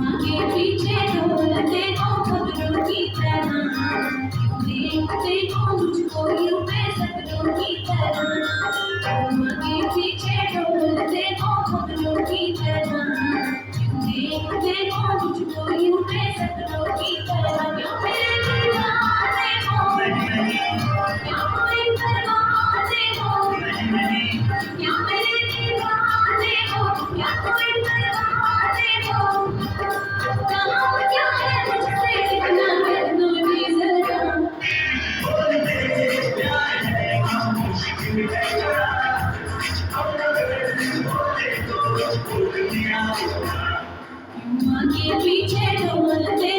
आगे पीछे डोलते हो खबरों की तरह, देखते हो मुझको यूं बेसब्रों की तरह। आगे पीछे डोलते हो खबरों की तरह, देखते हो मुझको यूं बेसब्रों की तरह। क्यों मेरे दीवाने हो, क्या कोई परवाने हो, क्या मेरे दीवाने हो, क्या कोई परवाने हो। कहाँ क्या है मुझसे इतना कह दो जी जरा। क्यों आगे पीछे डोलते